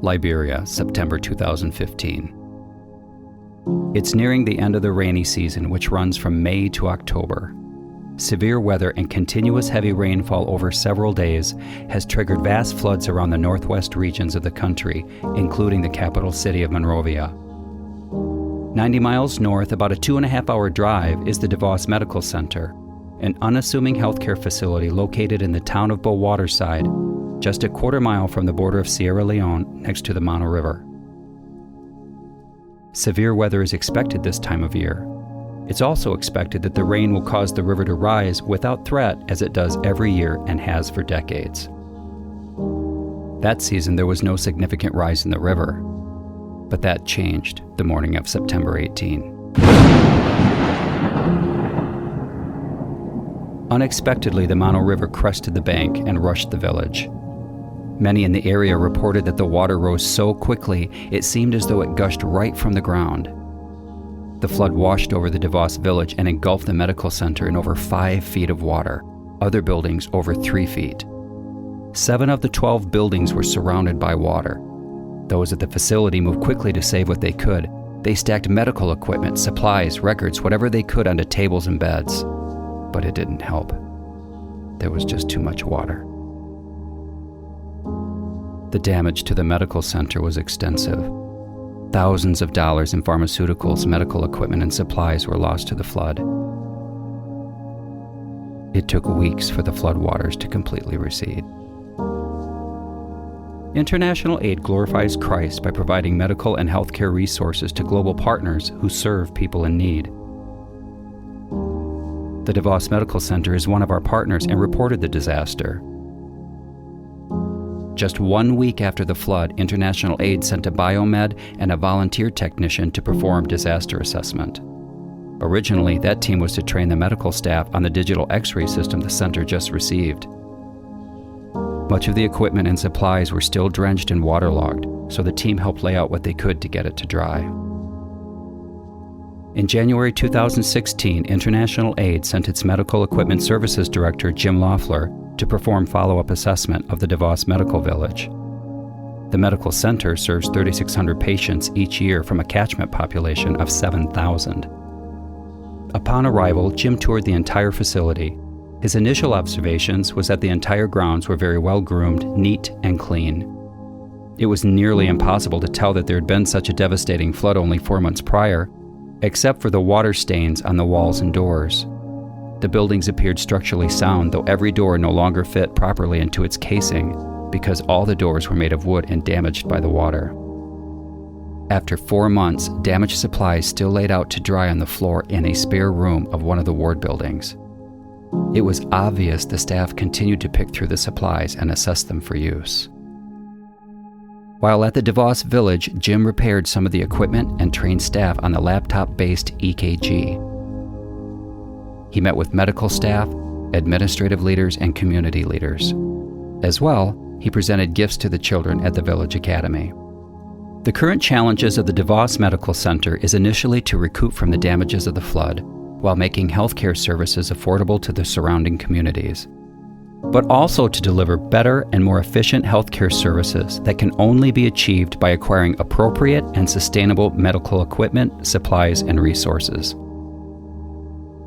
Liberia, September 2015. It's nearing the end of the rainy season, which runs from May to October. Severe weather and continuous heavy rainfall over several days has triggered vast floods around the northwest regions of the country, including the capital city of Monrovia. 90 miles north, about a 2.5-hour drive, is the DeVos Medical Center, an unassuming healthcare facility located in the town of Bo Waterside, just a quarter mile from the border of Sierra Leone next to the Mono River. Severe weather is expected this time of year. It's also expected that the rain will cause the river to rise without threat, as it does every year and has for decades. That season, there was no significant rise in the river, but that changed the morning of September 18. Unexpectedly, the Mono River crested the bank and rushed the village. Many in the area reported that the water rose so quickly it seemed as though it gushed right from the ground. The flood washed over the DeVos village and engulfed the medical center in over 5 feet of water, other buildings over 3 feet. 7 of the 12 buildings were surrounded by water. Those at the facility moved quickly to save what they could. They stacked medical equipment, supplies, records, whatever they could onto tables and beds. But it didn't help. There was just too much water. The damage to the medical center was extensive. Thousands of dollars in pharmaceuticals, medical equipment, and supplies were lost to the flood. It took weeks for the floodwaters to completely recede. International aid glorifies Christ by providing medical and healthcare resources to global partners who serve people in need. The DeVos Medical Center is one of our partners and reported the disaster. Just 1 week after the flood, International Aid sent a biomed and a volunteer technician to perform disaster assessment. Originally, that team was to train the medical staff on the digital X-ray system the center just received. Much of the equipment and supplies were still drenched and waterlogged, so the team helped lay out what they could to get it to dry. In January 2016, International Aid sent its Medical Equipment Services Director, Jim Loeffler, to perform follow-up assessment of the DeVos Medical Village. The medical center serves 3,600 patients each year from a catchment population of 7,000. Upon arrival, Jim toured the entire facility. His initial observations was that the entire grounds were very well groomed, neat, and clean. It was nearly impossible to tell that there had been such a devastating flood only 4 months prior, except for the water stains on the walls and doors. The buildings appeared structurally sound, though every door no longer fit properly into its casing because all the doors were made of wood and damaged by the water. After 4 months, damaged supplies still laid out to dry on the floor in a spare room of one of the ward buildings. It was obvious the staff continued to pick through the supplies and assess them for use. While at the DeVos Village, Jim repaired some of the equipment and trained staff on the laptop-based EKG. He met with medical staff, administrative leaders, and community leaders. As well, he presented gifts to the children at the Village Academy. The current challenges of the DeVos Medical Center is initially to recoup from the damages of the flood, while making healthcare services affordable to the surrounding communities, but also to deliver better and more efficient healthcare services that can only be achieved by acquiring appropriate and sustainable medical equipment, supplies, and resources.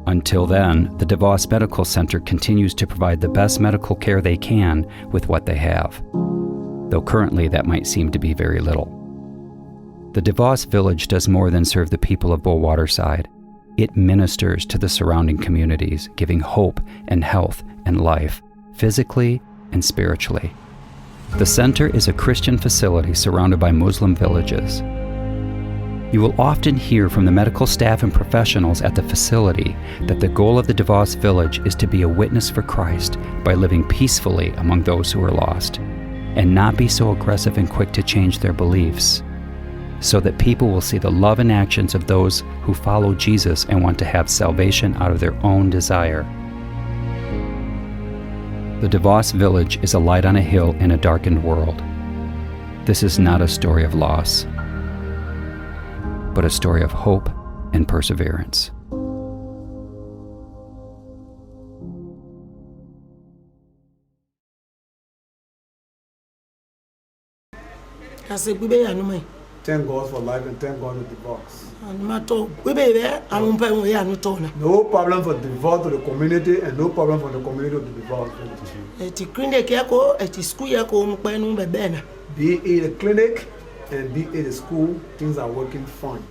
Until then, the DeVos Medical Center continues to provide the best medical care they can with what they have, though currently that might seem to be very little. The DeVos Village does more than serve the people of Bo Waterside. It ministers to the surrounding communities, giving hope and health and life, physically and spiritually. The center is a Christian facility surrounded by Muslim villages. You will often hear from the medical staff and professionals at the facility that the goal of the DeVos Village is to be a witness for Christ by living peacefully among those who are lost, and not be so aggressive and quick to change their beliefs, so that people will see the love and actions of those who follow Jesus and want to have salvation out of their own desire. The DeVos Village is a light on a hill in a darkened world. This is not a story of loss, but a story of hope and perseverance. Thank God for life and thank God for divorce. No problem for divorce to the community and no problem for the community to divorce. Be it a clinic and be it a school, things are working fine.